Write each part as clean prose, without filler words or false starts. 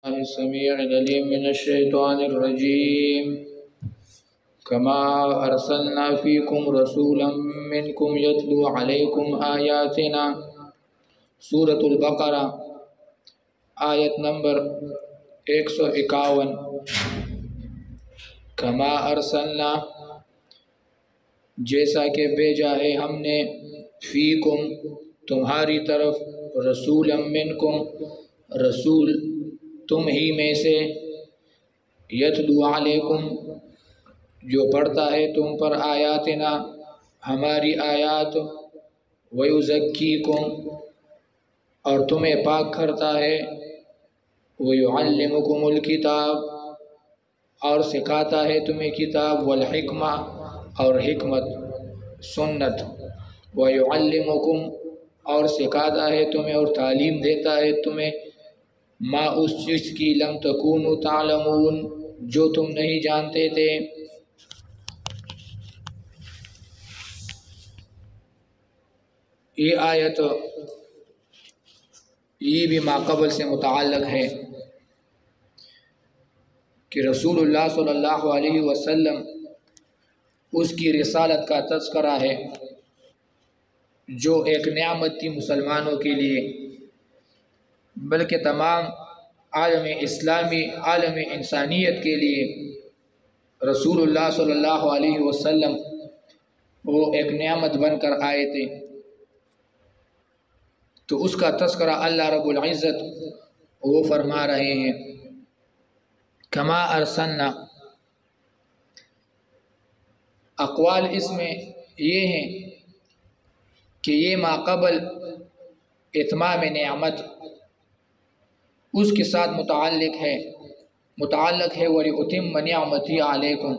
السميع العليم من الشيطان الرجيم كما أرسلنا فيكم رسولا منكم يتلو عليكم آياتنا سورة البقرہ آیت نمبر 151 کما ارسلنا جیسا کہ بھیجا ہے ہم نے فیکم تمہاری طرف رسولا منکم رسول تم ہی میں سے یتلو علیکم جو پڑھتا ہے تم پر آیاتنا ہماری آیات ویزکیکم اور تمہیں پاک کرتا ہے ویعلمکم الکتاب اور سکھاتا ہے تمہیں کتاب والحکمہ اور حکمت سنت ویعلمکم اور سکھاتا ہے تمہیں اور تعلیم دیتا ہے تمہیں ما اس چیز کی لم تکونوا تعلمون جو تم نہیں جانتے تھے۔ یہ آیت یہ بھی ما قبل سے متعلق ہے کہ رسول اللہ صلی اللہ علیہ وسلم اس کی رسالت کا تذکرہ ہے جو ایک نعمت تھی مسلمانوں کے لیے، بلکہ تمام عالم اسلامی عالم انسانیت کے لیے رسول اللہ صلی اللہ علیہ وسلم وہ ایک نعمت بن کر آئے تھے۔ تو اس کا تذکرہ اللہ رب العزت وہ فرما رہے ہیں کما ارسلنا، اقوال اس میں یہ ہیں کہ یہ ما قبل اتمام نعمت اس کے ساتھ متعلق ہے وَلِأُتِمَّ نِعْمَتِي عَلَيْكُمْ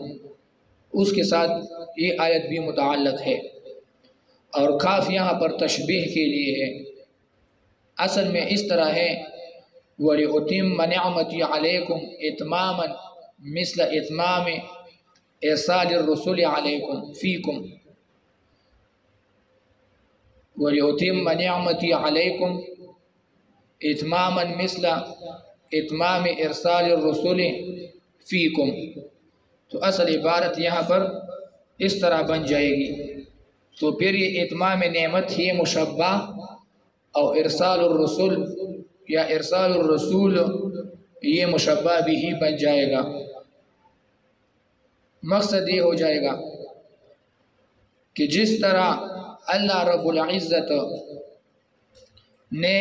اس کے ساتھ یہ آیت بھی متعلق ہے، اور کاف یہاں پر تشبیہ کے لیے ہے۔ اصل میں اس طرح ہے وَلِأُتِمَّ نِعْمَتِي عَلَيْكُمْ اتماما مثل اتمام ارسال الرسول علیکم فیکم وَلِأُتِمَّ نِعْمَتِي عَلَيْكُمْ اتماما مثل اتمام ارسال الرسول فیکم۔ تو اصل عبارت یہاں پر اس طرح بن جائے گی، تو پھر یہ اتمام نعمت یہ مشبہ اور ارسال الرسول یا ارسال الرسول یہ مشبہ بھی ہی بن جائے گا۔ مقصد یہ ہو جائے گا کہ جس طرح اللہ رب العزت نے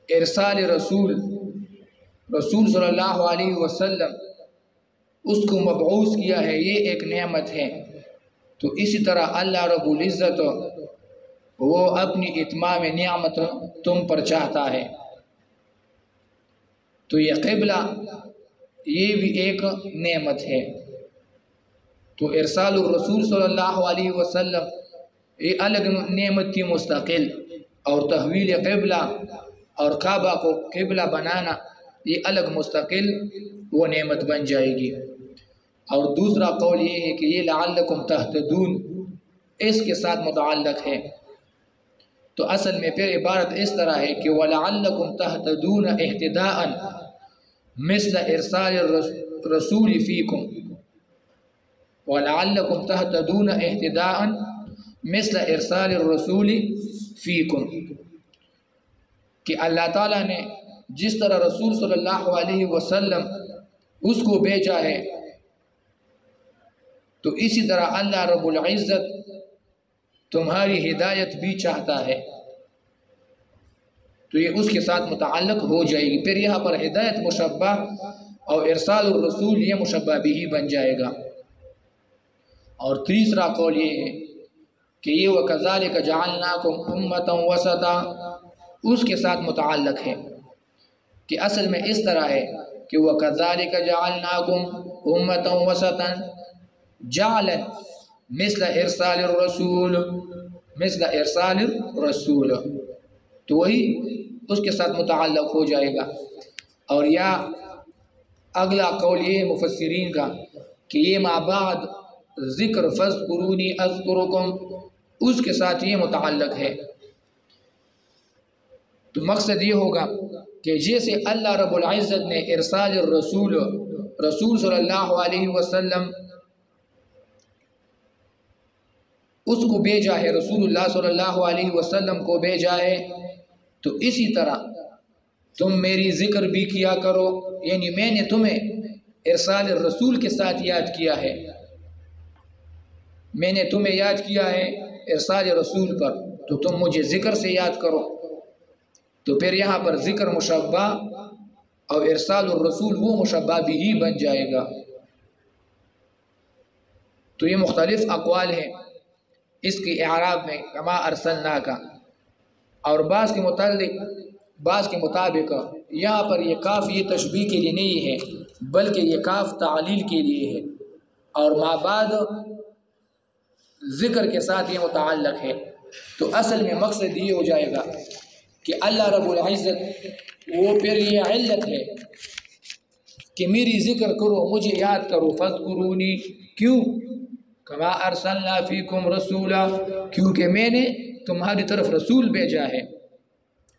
ارسال رسول صلی اللہ علیہ وسلم اس کو مبعوث کیا ہے، یہ ایک نعمت ہے، تو اسی طرح اللہ رب العزت وہ اپنی اتمام نعمت تم پر چاہتا ہے۔ تو یہ قبلہ یہ بھی ایک نعمت ہے، تو ارسال الرسول صلی اللہ علیہ وسلم یہ الگ نعمت کی مستقل، اور تحویل قبلہ اور کعبہ کو قبلہ بنانا یہ الگ مستقل وہ نعمت بن جائے گی۔ اور دوسرا قول یہ ہے کہ یہ لعلکم تہتدون اس کے ساتھ متعلق ہے، تو اصل میں پھر عبارت اس طرح ہے کہ وَلَعَلَّكُمْ تَهْتَدُونَ اهْتِدَاءً مِثْلَ إِرْسَالِ الرَّسُولِ فِيكُمْ وَلَعَلَّكُمْ تَهْتَدُونَ اهْتِدَاءً مِثْلَ إِرْسَالِ الرَّسُولِ فِيكُمْ کہ اللہ تعالیٰ نے جس طرح رسول صلی اللہ علیہ وسلم اس کو بھیجا ہے، تو اسی طرح اللہ رب العزت تمہاری ہدایت بھی چاہتا ہے، تو یہ اس کے ساتھ متعلق ہو جائے گی۔ پھر یہاں پر ہدایت مشبہ اور ارسال الرسول یہ مشبہ بھی ہی بن جائے گا۔ اور تیسرا قول یہ ہے کہ یہ وَكَذَلِكَ جَعَلْنَاكُمْ أُمَّةً وَسَطًا اس کے ساتھ متعلق ہے کہ اصل میں اس طرح ہے کہ وَكَذَلِكَ جَعَلْنَاكُمْ أُمَّةً وَسَطًا جَعَلًا مثل ارسال الرسول تو وہی اس کے ساتھ متعلق ہو جائے گا۔ اور یا اگلا قول یہ مفسرین کا کہ یہ ما بعد ذکر فاذکرونی اذکرکم اس کے ساتھ یہ متعلق ہے۔ تو مقصد یہ ہوگا کہ جیسے اللہ رب العزت نے ارسال الرسول رسول صلی اللہ علیہ وسلم اس کو بھیجا ہے، رسول اللہ صلی اللہ علیہ وسلم کو بھیجا ہے، تو اسی طرح تم میری ذکر بھی کیا کرو، یعنی میں نے تمہیں ارسال الرسول کے ساتھ یاد کیا ہے، میں نے تمہیں یاد کیا ہے ارسال رسول پر، تو تم مجھے ذکر سے یاد کرو۔ تو پھر یہاں پر ذکر مشبہ اور ارسال الرسول وہ مشبہ بھی ہی بن جائے گا۔ تو یہ مختلف اقوال ہیں اس کی اعراب میں، کما ارسلنا کا، اور بعض کے مطابق یہاں پر یہ کاف یہ تشبیہ کے لیے نہیں ہے، بلکہ یہ کاف تعلیل کے لیے ہے، اور ما بعد ذکر کے ساتھ یہ متعلق ہے۔ تو اصل میں مقصد یہ ہو جائے گا کہ اللہ رب العزت وہ پھر یہ علت ہے کہ میری ذکر کرو، مجھے یاد کرو، فاذکرونی، کیوں؟ کما ارسلنا فیکم رسولا، کیونکہ میں نے تمہاری طرف رسول بھیجا ہے۔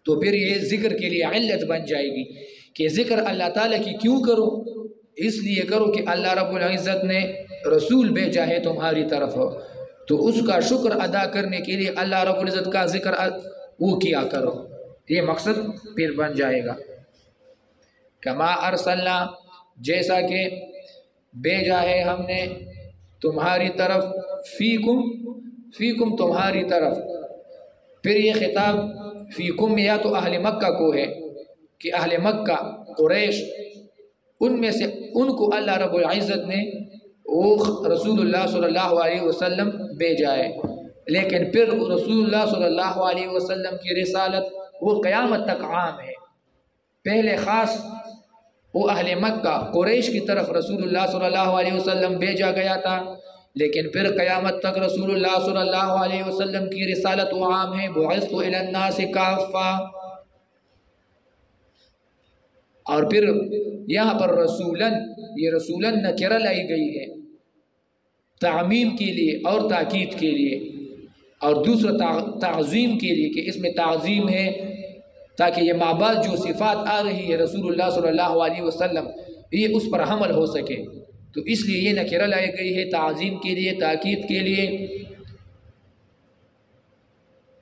تو پھر یہ ذکر کے لیے علت بن جائے گی کہ ذکر اللہ تعالیٰ کی کیوں کرو؟ اس لیے کرو کہ اللہ رب العزت نے رسول بھیجا ہے تمہاری طرف، تو اس کا شکر ادا کرنے کے لیے اللہ رب العزت کا ذکر وہ کیا کرو، یہ مقصد پھر بن جائے گا۔ کما ارسلنا، جیسا کہ بھیجا ہے ہم نے تمہاری طرف، فیکم تمہاری طرف، پھر یہ خطاب فیکم یا تو اہل مکہ کو ہے کہ اہل مکہ قریش، ان میں سے ان کو اللہ رب العزت نے وہ رسول اللہ صلی اللہ علیہ وسلم بھیجا ہے، لیکن پھر رسول اللہ صلی اللہ علیہ وسلم کی رسالت وہ قیامت تک عام ہے۔ پہلے خاص وہ اہل مکہ قریش کی طرف رسول اللہ صلی اللہ علیہ وسلم بھیجا گیا تھا، لیکن پھر قیامت تک رسول اللہ صلی اللہ علیہ وسلم کی رسالت وہ عام ہے، بعثت الی الناس کافہ۔ اور پھر یہاں پر رسولن، یہ رسولن نکرہ لائی گئی ہے تعمیم کے لیے اور تاکید کے لیے، اور دوسرا تعظیم کے لیے کہ اس میں تعظیم ہے تاکہ یہ مابعد جو صفات آ رہی ہے رسول اللہ صلی اللہ علیہ وسلم یہ اس پر حمل ہو سکے، تو اس لیے یہ نکرہ لائی گئی ہے تعظیم کے لیے، تاکید کے لیے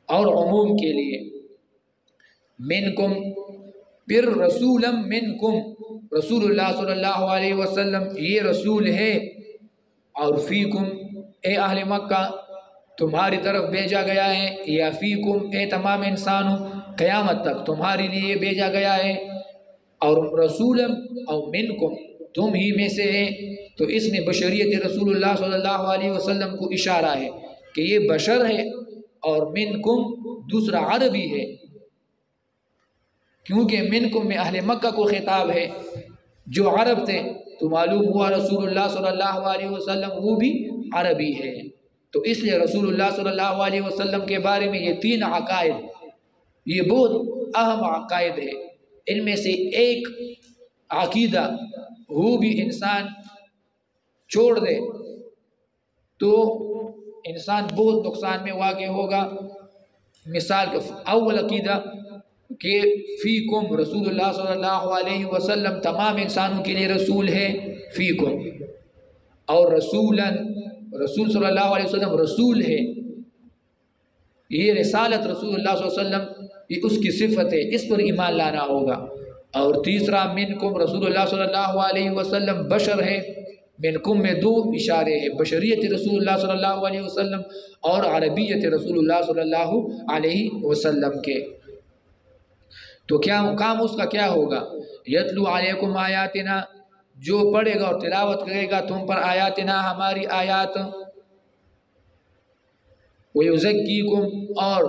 اور عموم کے لیے۔ منکم، پھر رسولا منکم، رسول اللہ صلی اللہ علیہ وسلم یہ رسول ہے، اور فیکم اے اہل مکہ تمہاری طرف بھیجا گیا ہے، یا فیکم اے تمام انسانوں قیامت تک تمہارے لیے بھیجا گیا ہے، اور رسولا او منکم تم ہی میں سے ہے، تو اس میں بشریت رسول اللہ صلی اللہ علیہ وسلم کو اشارہ ہے کہ یہ بشر ہے، اور منکم دوسرا عربی ہے، کیونکہ منکم میں اہل مکہ کو خطاب ہے جو عرب تھے، تو معلوم ہوا رسول اللہ صلی اللہ علیہ وسلم وہ بھی عربی ہے، تو اس لیے رسول اللہ صلی اللہ علیہ وسلم کے بارے میں یہ تین عقائد، یہ بہت اہم عقائد ہے، ان میں سے ایک عقیدہ وہ بھی انسان چھوڑ دے تو انسان بہت نقصان میں واقع ہوگا۔ مثال کے اول عقیدہ کہ فیکم رسول اللہ صلی اللہ علیہ وسلم تمام انسانوں کے لیے رسول ہے، فیکم، اور رسول صلی اللہ علیہ وسلم رسول ہے، یہ رسالت رسول اللہ صلی اللہ علیہ وسلم یہ اس کی صفت ہے، اس پر ایمان لانا ہوگا۔ اور تیسرا منکم رسول اللہ صلی اللہ علیہ وسلم بشر ہے، منکم میں دو اشارے ہیں، بشریت رسول اللہ صلی اللہ علیہ وسلم اور عربیت رسول اللہ صلی اللہ علیہ وسلم کے۔ تو کیا مقام اس کا کیا ہوگا؟ یتلو علیکم آیاتنا، جو پڑھے گا اور تلاوت کرے گا تم پر آیاتنا ہماری آیات، وَيُزَكِّيكُمْ اور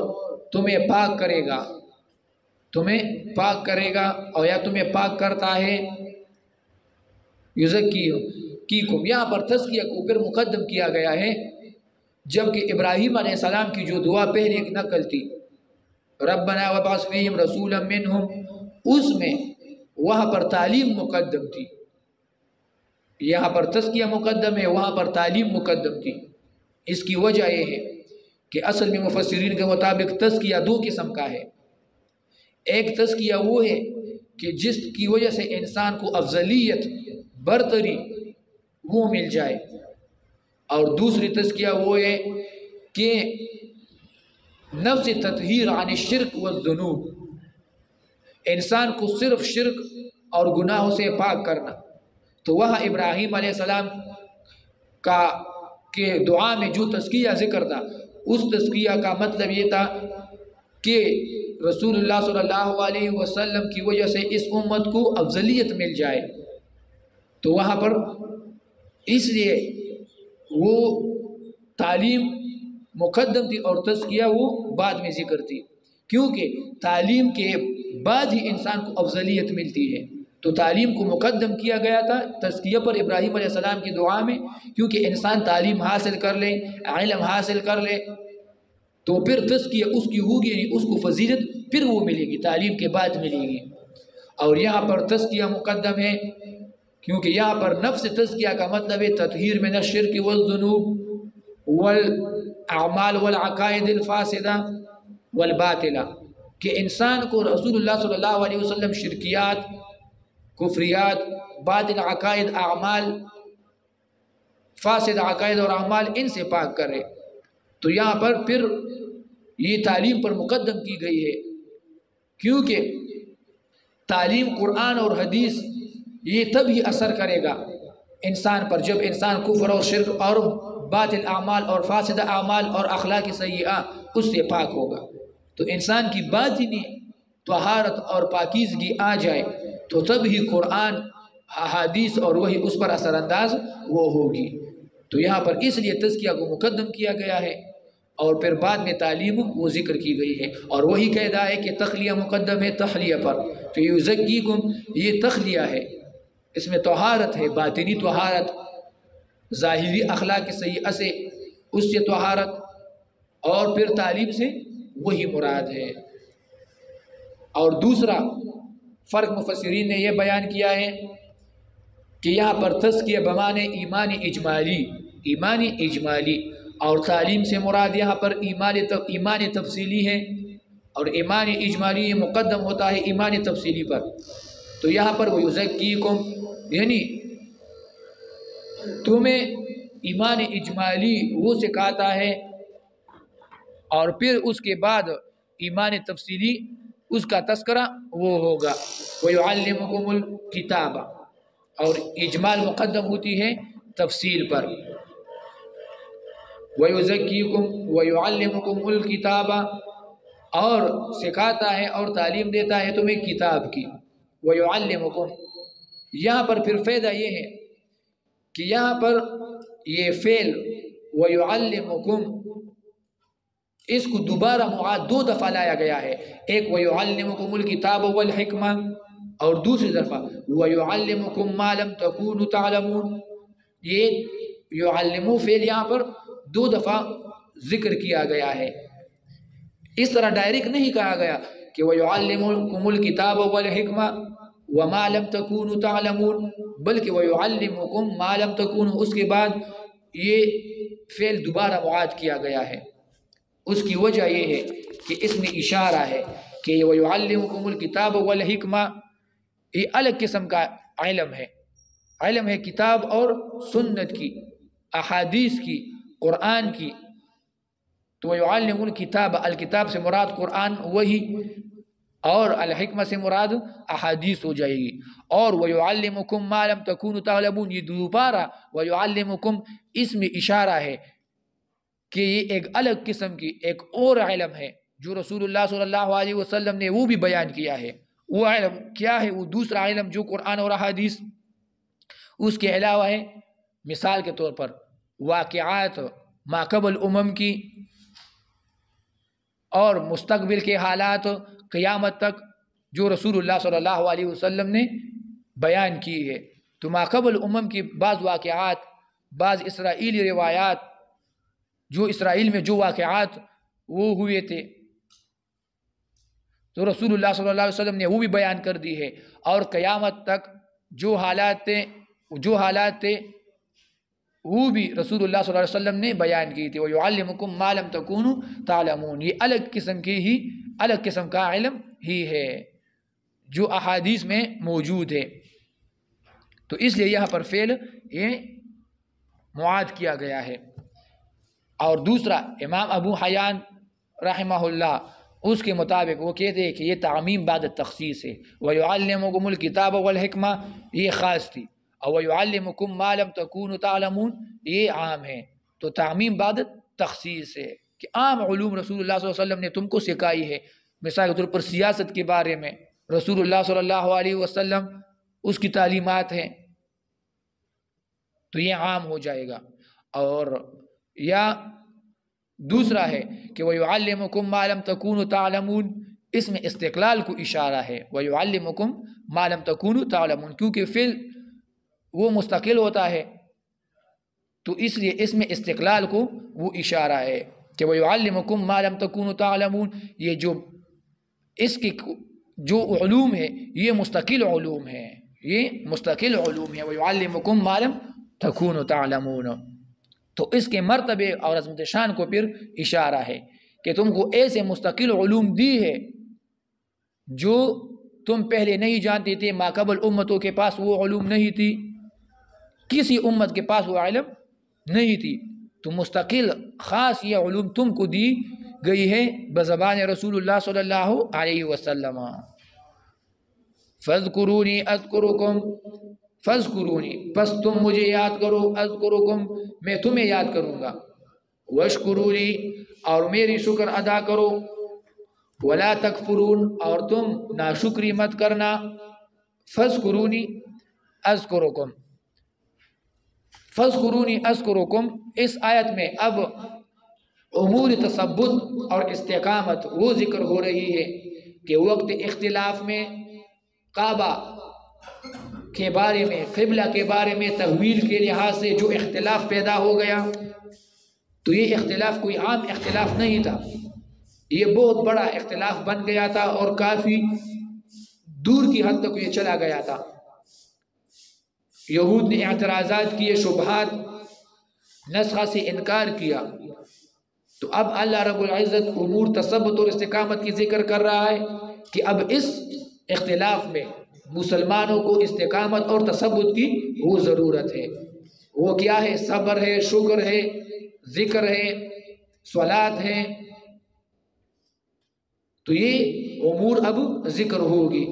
تمہیں پاک کرے گا، تمہیں پاک کرے گا، اور یا تمہیں پاک کرتا ہے، یُزَكِّيكُمْ یہاں پر تزکیہ کو پھر مقدم کیا گیا ہے، جبکہ ابراہیم علیہ السلام کی جو دعا پہلے ایک نقل تھی ربنا وابعث فیہم رسولا منہم، اس میں وہاں پر تعلیم مقدم تھی، یہاں پر تزکیہ مقدم ہے، وہاں پر تعلیم مقدم تھی۔ اس کی وجہ یہ ہے کہ اصل میں مفسرین کے مطابق تزکیہ دو قسم کا ہے، ایک تزکیہ وہ ہے کہ جس کی وجہ سے انسان کو افضلیت برتری وہ مل جائے، اور دوسری تزکیہ وہ ہے کہ نفس تطہیر عن الشرک والذنوب، انسان کو صرف شرک اور گناہوں سے پاک کرنا۔ تو وہاں ابراہیم علیہ السلام کا کہ دعا میں جو تزکیہ ذکر تھا، اس تزکیہ کا مطلب یہ تھا کہ رسول اللہ صلی اللہ علیہ وسلم کی وجہ سے اس امت کو افضلیت مل جائے۔ تو وہاں پر اس لیے وہ تعلیم مقدم تھی اور تزکیہ وہ بعد میں ذکر تھی، کیونکہ تعلیم کے بعد ہی انسان کو افضلیت ملتی ہے۔ تو تعلیم کو مقدم کیا گیا تھا تزکیہ پر ابراہیم علیہ السلام کی دعا میں، کیونکہ انسان تعلیم حاصل کر لے، علم حاصل کر لے تو پھر تزکیہ اس کی ہوگی، یعنی اس کو فضیلت پھر وہ ملے گی، تعلیم کے بعد ملے گی۔ اور یہاں پر تزکیہ مقدم ہے کیونکہ یہاں پر نفس تزکیہ کا مطلب ہے تطہیر من الشرک والذنوب والاعمال والعقائد الفاسدہ والباطلہ، کہ انسان کو رسول اللہ صلی اللہ علیہ وسلم شرکیات، کفریات، باطل عقائد، اعمال، فاسد عقائد اور اعمال ان سے پاک کرے۔ تو یہاں پر پھر یہ تعلیم پر مقدم کی گئی ہے، کیونکہ تعلیم قرآن اور حدیث یہ تب ہی اثر کرے گا انسان پر جب انسان کفر اور شرک اور باطل اعمال اور فاسد اعمال اور اخلاق سیئہ اس سے پاک ہوگا۔ تو انسان کی باطنی طہارت اور پاکیزگی آ جائے تو تب ہی قرآن، احادیث اور وہی اس پر اثر انداز وہ ہوگی۔ تو یہاں پر اس لیے تزکیہ کو مقدم کیا گیا ہے اور پھر بعد میں تعلیم وہ ذکر کی گئی ہے، اور وہی قاعدہ ہے کہ تخلیہ مقدم ہے تخلیہ پر۔ تو یزکیکم یہ تخلیہ ہے، اس میں طہارت ہے، باطنی طہارت، ظاہری اخلاق سیئہ سے اس سے طہارت، اور پھر تعلیم سے وہی مراد ہے۔ اور دوسرا فرق مفسرین نے یہ بیان کیا ہے کہ یہاں پر تزکیہ بمعنی ایمانی اجمالی، ایمانی اجمالی، اور تعلیم سے مراد یہاں پر ایمان تفصیلی ہے، اور ایمان اجمالی مقدم ہوتا ہے ایمان تفصیلی پر۔ تو یہاں پر وَيُزَكِّيكُمْ یعنی تمہیں ایمان اجمالی وہ سکھاتا ہے، اور پھر اس کے بعد ایمان تفصیلی اس کا تذکرہ وہ ہوگا۔ وَيُعَلِّمُكُمُ الْكِتَابَ، اور اجمال مقدم ہوتی ہے تفصیل پر۔ وَيُزَكِّيكُمْ وَيُعَلِّمُكُمُ الْكِتَابَ، اور سکھاتا ہے اور تعلیم دیتا ہے تمہیں کتاب کی۔ وَيُعَلِّمُكُمْ یہاں پر پھر فائدہ یہ ہے کہ یہاں پر یہ فعل وَيُعَلِّمُكُمْ اس کو دوبارہ معاد دو دفعہ لایا گیا ہے، ایک وَيُعَلِّمُكُمُ الْكِتَابَ وَالْحِكْمَةَ، اور دوسری دفعہ وَيُعَلِّمُكُمْ مَا لَمْ تَكُونُوا تَعْلَمُونَ۔ یہ یعلمو فعل یہاں پر دو دفعہ ذکر کیا گیا ہے، اس طرح ڈائریکٹ نہیں کہا گیا کہ وَيُعَلِّمُكُمُ الْكِتَابَ وَالْحِكْمَةَ وَمَا لَمْ تَكُونُوا تَعْلَمُونَ، بلکہ وَيُعَلِّمُكُمْ مَا لَمْ تَكُونُوا اس کے بعد یہ فعل دوبارہ معاد کیا گیا ہے۔ اس کی وجہ یہ ہے کہ اس میں اشارہ ہے کہ وَيُعَلِّمُكُمُ الْكِتَابَ وَالْحِكْمَةَ یہ الگ قسم کا علم ہے، علم ہے کتاب اور سنت کی، احادیث کی، قرآن کی۔ تو وَيُعَلِّمُ الْكِتَابَ الکتاب سے مراد قرآن وہی، اور الحکمہ سے مراد احادیث ہو جائے گی، اور وَيُعَلِّمُكُمْ مَا لَمْ تَكُونُوا تَعْلَمُونَ یہ دوبارہ وَيُعَلِّمُكُمْ اس میں اشارہ ہے کہ یہ ایک الگ قسم کی ایک اور علم ہے جو رسول اللہ صلی اللہ علیہ وسلم نے وہ بھی بیان کیا ہے۔ وہ علم کیا ہے؟ وہ دوسرا علم جو قرآن اور احادیث اس کے علاوہ ہے، مثال کے طور پر واقعات ما قبل امم کی اور مستقبل کے حالات قیامت تک جو رسول اللہ صلی اللہ علیہ وسلم نے بیان کی ہے۔ تو ما قبل امم کی بعض واقعات، بعض اسرائیلی روایات، جو اسرائیل میں جو واقعات وہ ہوئے تھے تو رسول اللہ صلی اللہ علیہ وسلم نے وہ بھی بیان کر دی ہے، اور قیامت تک جو حالات تھے وہ بھی رسول اللہ صلی اللہ علیہ وسلم نے بیان کی تھی۔ وَيُعَلِّمُكُمْ مَا لَمْ تَكُونُوا تَعْلَمُونَ یہ الگ قسم کا علم ہی ہے جو احادیث میں موجود ہے. تو اس لیے یہاں پر فعل یہ معاد کیا گیا ہے. اور دوسرا امام ابو حیان رحمہ اللہ اس کے مطابق وہ کہتے ہیں کہ یہ تعمیم بعد تخصیص ہے. وَيُعَلِّمُكُمُ الْكِتَابَ وَالْحِكْمَةَ یہ خاص تھی، اور وَيُعَلِّمُكُم مَّا لَمْ تَكُونُوا تَعْلَمُونَ یہ عام ہے. تو تعمیم بعد تخصیص ہے کہ عام علوم رسول اللہ صلی اللہ علیہ وسلم نے تم کو سکھائی ہے. مثال کے طور پر سیاست کے بارے میں رسول اللہ صلی اللہ علیہ وسلم اس کی تعلیمات ہیں، تو یہ عام ہو جائے گا. اور یا دوسرا ہے کہ وَيُعَلِّمُكُم مَّا لَمْ تَكُونُوا تَعْلَمُونَ، اس میں استقلال کو اشارہ ہے. وَيُعَلِّمُكُم مَّا لَمْ تَكُونُوا تَعْلَمُونَ کیونکہ فعل وہ مستقل ہوتا ہے، تو اس لیے اس میں استقلال کو وہ اشارہ ہے کہ وَيُعَلِّمُكُم مَّا لَمْ تَكُونُوا تَعْلَمُونَ. یہ جو اس کی جو علوم ہے یہ مستقل علوم ہے، یہ مستقل علوم ہے. وَيُعَلِّمُكُم مَّا لَمْ تَكُونُوا تَعْلَمُونَ. تو اس کے مرتبے اور عظمت شان کو پھر اشارہ ہے کہ تم کو ایسے مستقل علوم دی ہے جو تم پہلے نہیں جانتے تھے. ما قبل امتوں کے پاس وہ علوم نہیں تھی، کسی امت کے پاس وہ علم نہیں تھی. تو مستقل خاص یہ علوم تم کو دی گئی ہے بزبان رسول اللہ صلی اللہ علیہ وسلم. فَاذْكُرُونِي أَذْكُرُكُمْ فَاذْكُرُونِي پس تم مجھے یاد کرو، اذکرکم میں تمہیں یاد کروں گا، واشکروا لی اور میری شکر ادا کرو، ولا تکفرون اور تم ناشکری مت کرنا. فاذکرونی اذکرکم، فاذکرونی اذکرکم اس آیت میں اب امور تثبت اور استقامت وہ ذکر ہو رہی ہے کہ وقت اختلاف میں کعبہ کے بارے میں، قبلہ کے بارے میں تحویل کے لحاظ سے جو اختلاف پیدا ہو گیا، تو یہ اختلاف کوئی عام اختلاف نہیں تھا، یہ بہت بڑا اختلاف بن گیا تھا اور کافی دور کی حد تک یہ چلا گیا تھا. یہود نے اعتراضات کیے، شبہات، نسخہ سے انکار کیا. تو اب اللہ رب العزت امور تثبت اور استقامت کی ذکر کر رہا ہے کہ اب اس اختلاف میں مسلمانوں کو استقامت اور تثبت کی وہ ضرورت ہے. وہ کیا ہے؟ صبر ہے، شکر ہے، ذکر ہے، صلاۃ ہے. تو یہ امور اب ذکر ہوگی.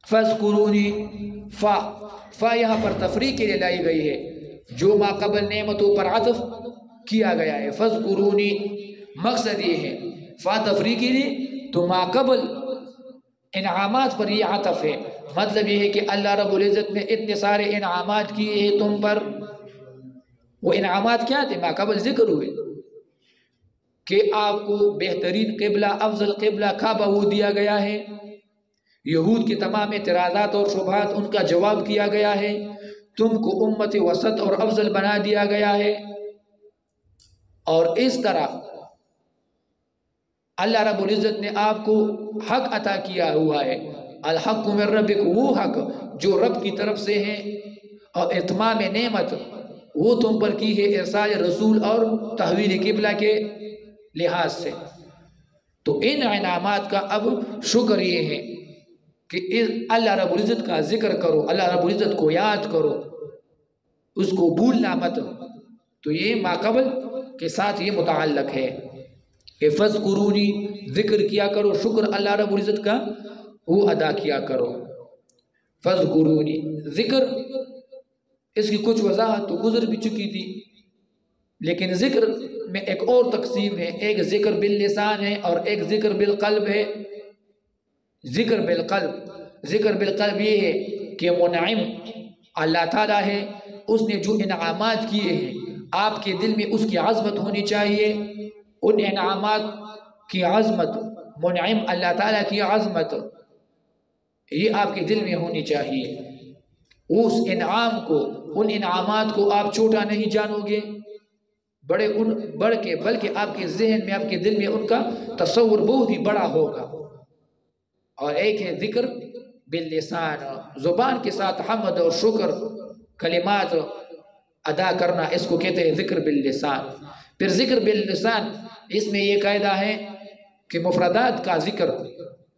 فاذکرونی، فا یہاں پر تفریق کے لیے لائی گئی ہے، جو ما قبل نعمتوں پر عطف کیا گیا ہے. فاذکرونی مقصد یہ ہے، فا تفریقی نہیں تو ما قبل انعامات پر یہ عطف ہے. مطلب یہ ہے کہ اللہ رب العزت نے اتنے سارے انعامات کیے ہیں تم پر. وہ انعامات کیا تھے؟ ما قبل ذکر ہوئے کہ آپ کو بہترین قبلہ، افضل قبلہ کعبہ وہ دیا گیا ہے. یہود کے تمام اعتراضات اور شبہات ان کا جواب کیا گیا ہے. تم کو امت وسط اور افضل بنا دیا گیا ہے. اور اس طرح اللہ رب العزت نے آپ کو حق عطا کیا ہوا ہے. الحق من ربک، وہ حق جو رب کی طرف سے ہے، اور اتمام نعمت وہ تم پر کی ہے ارسال رسول اور تحویل قبلہ کے لحاظ سے. تو ان انعامات کا اب شکر یہ ہے کہ اللہ رب العزت کا ذکر کرو، اللہ رب العزت کو یاد کرو، اس کو بھولنا مت. تو یہ ما قبل کے ساتھ یہ متعلق ہے کہ فاذکرونی ذکر کیا کرو، شکر اللہ رب العزت کا وہ ادا کیا کرو. فاذکرونی ذکر، اس کی کچھ وضاحت تو گزر بھی چکی تھی، لیکن ذکر میں ایک اور تقسیم ہے. ایک ذکر باللسان ہے اور ایک ذکر بالقلب ہے. ذکر بالقلب، ذکر بالقلب یہ ہے کہ منعم اللہ تعالیٰ ہے، اس نے جو انعامات کیے ہیں آپ کے دل میں اس کی عظمت ہونی چاہیے. ان انعامات کی عظمت، منعم اللہ تعالیٰ کی عظمت، یہ آپ کے دل میں ہونی چاہیے. اس انعام کو، ان انعامات کو آپ چھوٹا نہیں جانو گے بڑھ کے، بلکہ آپ کے ذہن میں، آپ کے دل میں ان کا تصور بہت ہی بڑا ہوگا. اور ایک ہے ذکر باللسان، زبان کے ساتھ حمد اور شکر کلمات ادا کرنا، اس کو کہتے ہیں ذکر باللسان. پھر ذکر باللسان اس میں یہ قاعدہ ہے کہ مفردات کا ذکر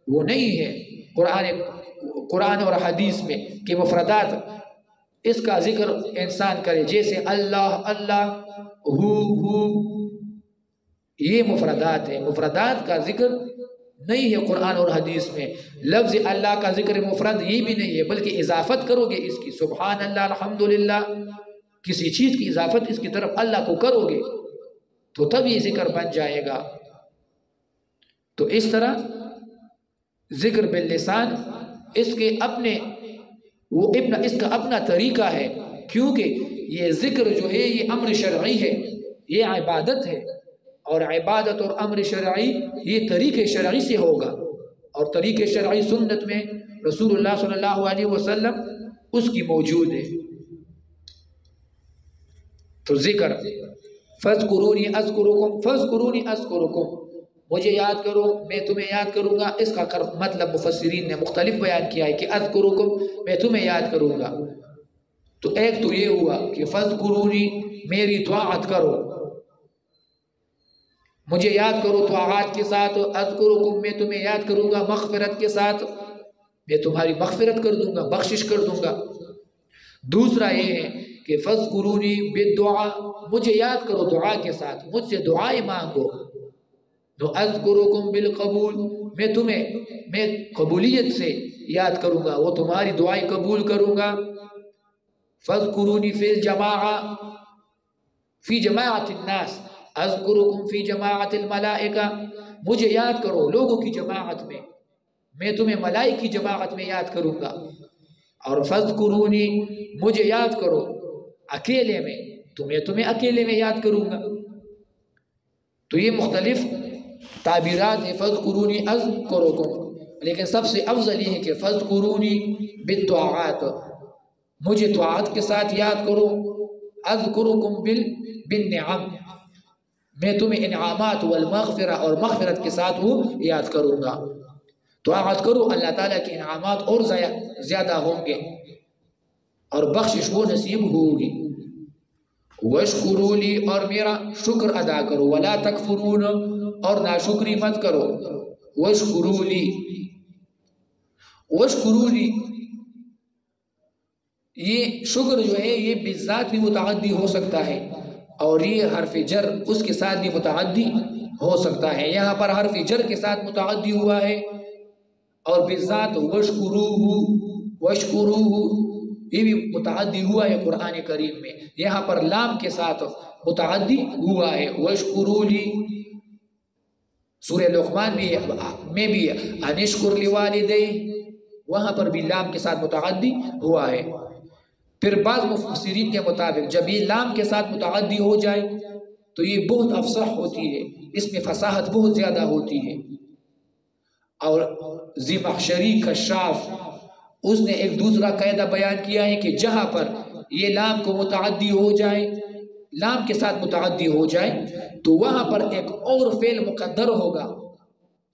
وہ نہیں ہے قرآن اور حدیث میں کہ مفردات اس کا ذکر انسان کرے، جیسے اللہ اللہ، ہو، یہ مفردات ہیں، مفردات کا ذکر نہیں ہے قرآن اور حدیث میں۔ لفظ اللہ کا ذکر مفرد یہ بھی نہیں ہے، بلکہ اضافت کرو گے اس کی، سبحان اللہ الحمدللہ، کسی چیز کی اضافت اس کی طرف اللہ کو کرو گے تو تب یہ ذکر بن جائے گا۔ تو اس طرح ذکر باللسان اس کے اپنے اس کا اپنا طریقہ ہے، کیونکہ یہ ذکر جو ہے یہ امر شرعی ہے، یہ عبادت ہے، اور عبادت اور امر شرعی یہ طریقے شرعی سے ہوگا، اور طریقے شرعی سنت میں رسول اللہ صلی اللہ علیہ وسلم اس کی موجود ہے۔ تو ذکر فَاذْكُرُونِي أَذْكُرُكُمْ فَاذْكُرُونِي أَذْكُرُكُمْ، مجھے یاد کرو میں تمہیں یاد کروں گا۔ اس کا مطلب مفسرین نے مختلف بیان کیا ہے کہ اذکرکم میں تمہیں یاد کروں گا، تو ایک تو یہ ہوا کہ فَاذْكُرُونِی میری طاعت کرو، مجھے یاد کرو طاعات کے ساتھ، اذکرکم میں تمہیں یاد کروں گا مغفرت کے ساتھ، میں تمہاری مغفرت کر دوں گا، بخشش کر دوں گا۔ دوسرا یہ ہے کہ فَاذْكُرُونِی بِالدُّعَا، مجھے یاد کرو دعا کے ساتھ، مجھ سے دعائیں مانگو۔ تو اذکرکم بالقبول، میں قبولیت سے یاد کروں گا، وہ تمہاری دعائیں قبول کروں گا۔ فَاذْكُرُونِی فِی الجَمَاعَةِ فِی جَمَاعَةِ النَّاسِ اذکرکم فی جماعت الملائکہ، مجھے یاد کرو لوگوں کی جماعت میں تمہیں ملائک کی جماعت میں یاد کروں گا۔ اور فَاذْكُرُونِی مجھے یاد کرو اکیلے میں، تمہیں اکیلے میں یاد کروں گا۔ تو یہ مختلف تعبیرات ہیں فَاذْكُرُونِی اذکرکم، لیکن سب سے افضل یہ ہے کہ فَاذْكُرُونِی بالطاعات، مجھے طاعت کے ساتھ یاد کرو، اذکرکم بالنعم، میں تمہیں انعامات والمغفرہ اور مغفرت کے ساتھ وہ یاد کروں گا۔ طاعت کرو، اللہ تعالیٰ کے انعامات اور زیادہ ہوں گے اور بخشش وہ نصیب ہوگی۔ وَاشْكُرُوا لِي، اور میرا شکر ادا کرو، وَلَا تَكْفُرُونَ، اور ناشکری مت کرو۔ وَاشْكُرُوا لِي، وَاشْكُرُوا لِي، یہ شکر جو ہے یہ بالذات بھی متعدی ہو سکتا ہے، اور یہ حرف جر اس کے ساتھ بھی متعدی ہو سکتا ہے۔ یہاں پر حرف جر کے ساتھ متعدی ہوا ہے، اور بالذات وَاشْكُرُوهُ، وَاشْكُرُوهُ یہ بھی متعدی ہوا ہے قرآن کریم میں، یہاں پر لام کے ساتھ متعدی ہوا ہے۔ وَاشْكُرُوا لِي، سورہ لقمان میں بھی انشکر لِوَالِدَیْهِ، وہاں پر بھی لام کے ساتھ متعدی ہوا ہے۔ پھر بعض مفسرین کے مطابق جب یہ لام کے ساتھ متعدی ہو جائے تو یہ بہت افصح ہوتی ہے، اس میں فصاحت بہت زیادہ ہوتی ہے۔ اور زمخشری کشاف اس نے ایک دوسرا قاعدہ بیان کیا ہے کہ جہاں پر یہ لام کو متعدی ہو جائے، لام کے ساتھ متعدی ہو جائے، تو وہاں پر ایک اور فعل مقدر ہوگا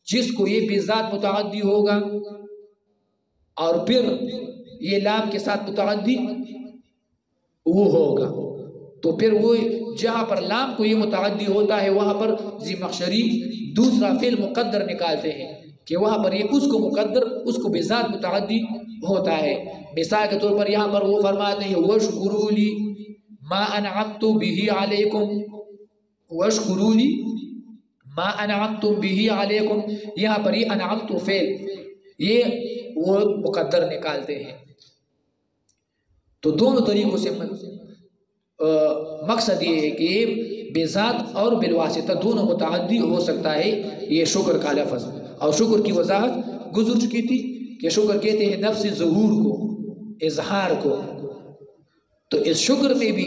جس کو یہ بالذات متعدی ہوگا، اور پھر یہ لام کے ساتھ متعدی وہ ہوگا، تو پھر وہ جہاں پر لام کو یہ متعدی ہوتا ہے وہاں پر زمخشری دوسرا فعل مقدر نکالتے ہیں کہ وہاں پر یہ اس کو مقدر، اس کو بالذات متعدی ہوتا ہے۔ مثال کے طور پر یہاں پر وہ فرماتے ہیں وَاشْكُرُوا لِي مَا أَنْعَمْتُ بِهِ عَلَيْكُمْ، وَاشْكُرُوا لِي مَا أَنْعَمْتُ بِهِ عَلَيْكُمْ، یہاں پر یہ انعمت فعل یہ وہ مقدر نکالتے ہیں۔ تو دونوں طریقوں سے مقصد یہ ہے کہ یہ بذات اور بالواسطہ دونوں متعدی ہو سکتا ہے یہ شکر کا لفظ۔ اور شکر کی وضاحت گزر چکی تھی کہ شکر کہتے ہیں نفس ظہور کو، اظہار کو۔ تو اس شکر میں بھی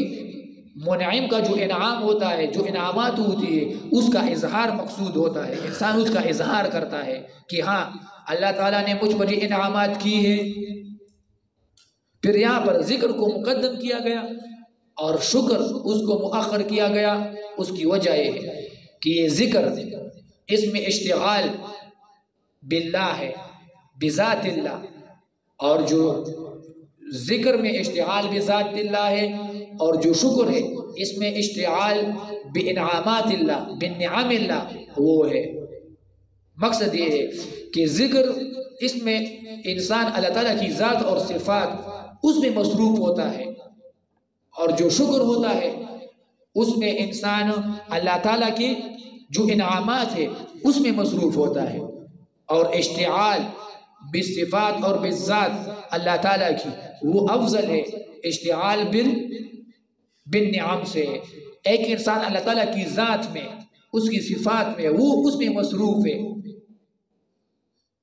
منعم کا جو انعام ہوتا ہے، جو انعامات ہوتی ہے، اس کا اظہار مقصود ہوتا ہے، انسان اس کا اظہار کرتا ہے کہ ہاں اللہ تعالیٰ نے مجھ پر یہ انعامات کی ہیں۔ پھر یہاں پر ذکر کو مقدم کیا گیا اور شکر اس کو مؤخر کیا گیا، اس کی وجہ یہ ہے کہ یہ ذکر اس میں اشتغال باللہ ہے، بذات اللہ، اور جو ذکر میں اشتغال بذات اللہ ہے، اور جو شکر ہے اس میں اشتغال بانعامات اللہ، بنعم اللہ وہ ہے۔ مقصد یہ ہے کہ ذکر اس میں انسان اللہ تعالیٰ کی ذات اور صفات اس میں مصروف ہوتا ہے، اور جو شکر ہوتا ہے اس میں انسان اللہ تعالیٰ کے جو انعامات ہے اس میں مصروف ہوتا ہے۔ اور اشتعال بالصفات اور بالذات اللہ تعالیٰ کی وہ افضل ہے اشتعال بالنعم سے۔ ایک انسان اللہ تعالیٰ کی ذات میں، اس کی صفات میں وہ اس میں مصروف ہے،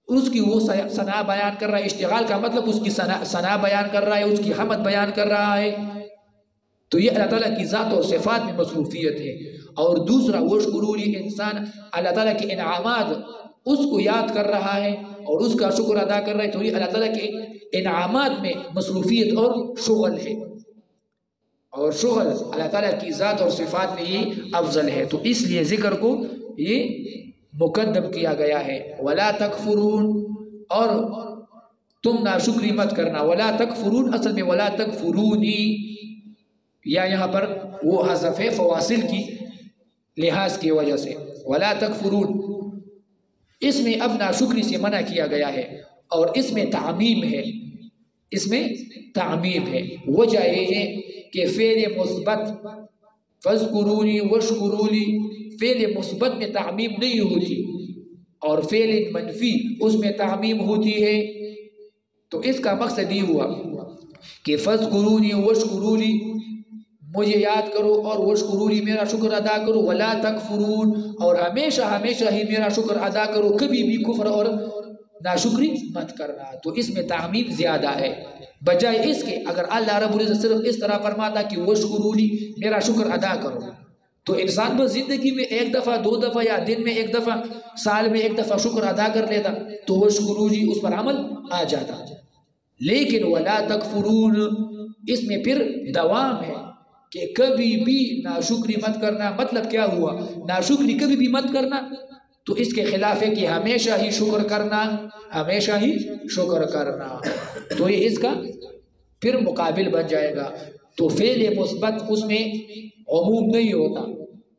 اس کی وہ ثنا بیان کر رہا ہے، اشتغال کا مطلب اس کی ثنا بیان کر رہا ہے، اس کی حمد بیان کر رہا ہے، تو یہ اللہ تعالیٰ کی ذات اور صفات میں مصروفیت ہے۔ اور دوسرا وشکرولی، انسان اللہ تعالیٰ کے انعامات اس کو یاد کر رہا ہے اور اس کا شکر ادا کر رہا ہے، تو یہ اللہ تعالیٰ کے انعامات میں مصروفیت اور شغل ہے، اور شغل اللہ تعالیٰ کی ذات اور صفات میں یہ افضل ہے، تو اس لیے ذکر کو یہ مقدم کیا گیا ہے۔ وَلَا تَكْفُرُونَ، اور تم ناشکری مت کرنا، وَلَا تَكْفُرُونَ اصل میں وَلَا تَكْفُرُونِي، یا یہاں پر وہ حذف ہے فواصل کی لحاظ کی وجہ سے، وَلَا تَكْفُرُونَ اس میں اب ناشکری سے منع کیا گیا ہے، اور اس میں تعمیم ہے، اس میں تعمیم ہے۔ وجہ یہ ہے کہ فعل مثبت فَاذْكُرُونِي وَاشْكُرُوا فعل مثبت میں تعمیم نہیں ہوتی، اور فعل منفی اس میں تعمیم ہوتی ہے، تو اس کا مقصد یہ ہوا کہ فَاذْكُرُونِي وَاشْكُرُوا مجھے یاد کرو اور وَاشْكُرُوا میرا شکر ادا کرو، وَلَا تَكْفُرُونَ اور ہمیشہ ہمیشہ ہی میرا شکر ادا کرو، کبھی بھی کفر اور ناشکری مت کرنا، تو اس میں تعمیم زیادہ ہے، بجائے اس کے اگر اللہ رب العزت صرف اس طرح فرماتا کہ وَاشْكُرُوا میرا شکر ادا کرو، تو انسان بس زندگی میں ایک دفعہ دو دفعہ یا دن میں ایک دفعہ سال میں ایک دفعہ شکر ادا کر لیتا تو وَاشْكُرُوا اس پر عمل آ جاتا، لیکن وَلَا تَكْفُرُونَ اس میں پھر دوام ہے کہ کبھی بھی ناشکری مت کرنا۔ مطلب کیا ہوا؟ ناشکری کبھی بھی مت کرنا، تو اس کے خلاف ہے کہ ہمیشہ ہی شکر کرنا، ہمیشہ ہی شکر کرنا، تو یہ اس کا پھر مقابل بن جائے گا۔ تو فعل مثبت اس میں عموم نہیں ہوتا،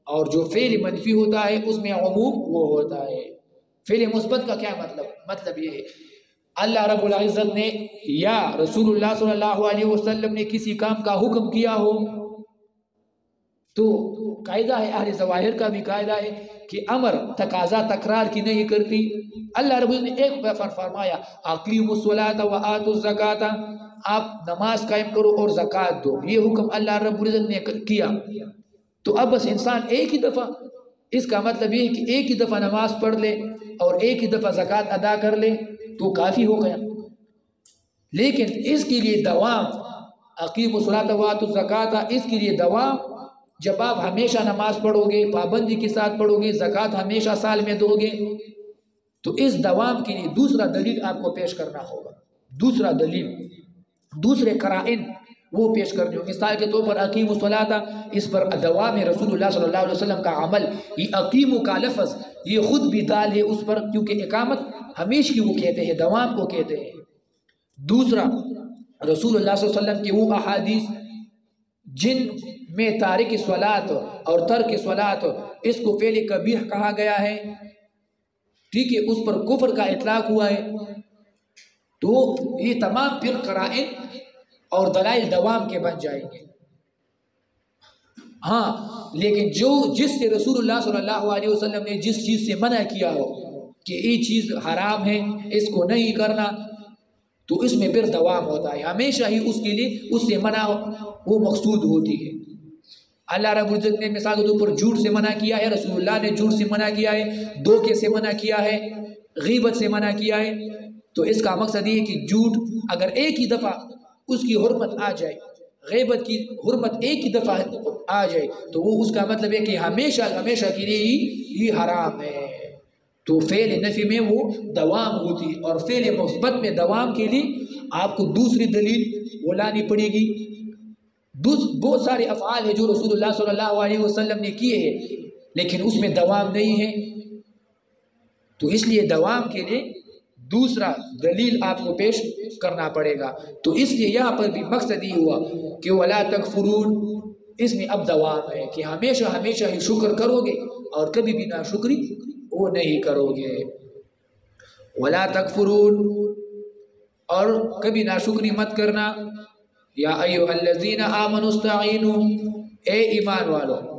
اور جو فعل منفی ہوتا ہے اس میں عموم وہ ہوتا ہے۔ فعل مثبت کا کیا مطلب یہ ہے اللہ رب العزت نے یا رسول اللہ صلی اللہ علیہ وسلم نے کسی کام کا حکم کیا ہو، تو قاعدہ ہے، اہل ظواہر کا بھی قاعدہ ہے کہ امر تقاضا تکرار کی نہیں کرتی۔ اللہ رب العزت نے ایک دفعہ فرمایا اقیموا الصلاۃ وآتوا الزکاۃ، آپ نماز قائم کرو اور زکوٰۃ دو، یہ حکم اللہ رب العزت نے کیا، تو اب بس انسان ایک ہی دفعہ، اس کا مطلب یہ ہے کہ ایک ہی دفعہ نماز پڑھ لے اور ایک ہی دفعہ زکوٰۃ ادا کر لے تو کافی ہو گیا، لیکن اس کے لیے دوام، اقیموا الصلاۃ وآتوا الزکاۃ، اس کے لیے دوام، جب آپ ہمیشہ نماز پڑھو گے، پابندی کے ساتھ پڑھو گے، زکوٰۃ ہمیشہ سال میں دو گے، تو اس دوام کے لیے دوسرا دلیل آپ کو پیش کرنا ہوگا، دوسرا دلیل، دوسرے قرائن وہ پیش کرنے ہوں۔ مثال کے طور پر اقیموا الصلاۃ، اس پر دوام ہے رسول اللہ صلی اللہ علیہ وسلم کا عمل، یہ اقیموا کا لفظ یہ خود بھی دال ہے اس پر، کیونکہ اقامت ہمیشہ وہ کہتے ہیں، دوام کو کہتے ہیں۔ دوسرا رسول اللہ صلی اللہ علیہ وسلم کی وہ احادیث جن میں تارک صلاۃ اور ترک صلاۃ اس کو فعل قبیح کہا گیا ہے، ٹھیک ہے، اس پر کفر کا اطلاق ہوا ہے، تو یہ تمام پھر قرائن اور دلائل دوام کے بن جائیں گے۔ ہاں لیکن جس سے رسول اللہ صلی اللہ علیہ وسلم نے جس چیز سے منع کیا ہو کہ یہ چیز حرام ہے، اس کو نہیں کرنا، تو اس میں پھر دوام ہوتا ہے، ہمیشہ ہی اس کے لیے اس سے منع وہ مقصود ہوتی ہے۔ اللہ رب العزت نے مثال کے طور پر جھوٹ سے منع کیا ہے، رسول اللہ نے جھوٹ سے منع کیا ہے، دھوکے سے منع کیا ہے، غیبت سے منع کیا ہے، تو اس کا مقصد یہ ہے کہ جھوٹ اگر ایک ہی دفعہ اس کی حرمت آ جائے، غیبت کی حرمت ایک ہی دفعہ آ جائے، تو وہ اس کا مطلب ہے کہ ہمیشہ ہمیشہ کے لیے ہی حرام ہے، تو فعل نفی میں وہ دوام ہوتی ہے، اور فعل مثبت میں دوام کے لیے آپ کو دوسری دلیل وہ لانی پڑے گی۔ بہت سارے افعال ہیں جو رسول اللہ صلی اللہ علیہ وسلم نے کیے ہیں لیکن اس میں دوام نہیں ہے، تو اس لیے دوام کے لیے دوسرا دلیل آپ کو پیش کرنا پڑے گا، تو اس لیے یہاں پر بھی مقصد یہ ہوا کہ وَلَا تَكْفُرُونَ اس میں اب دوام ہے کہ ہمیشہ ہمیشہ ہی شکر کرو گے اور کبھی بھی ناشکری وہ نہیں کرو گے۔ ولا تکفرون، اور کبھی ناشکری مت کرنا. یا ایھا الذین آمنوا استعینوا، اے ایمان والو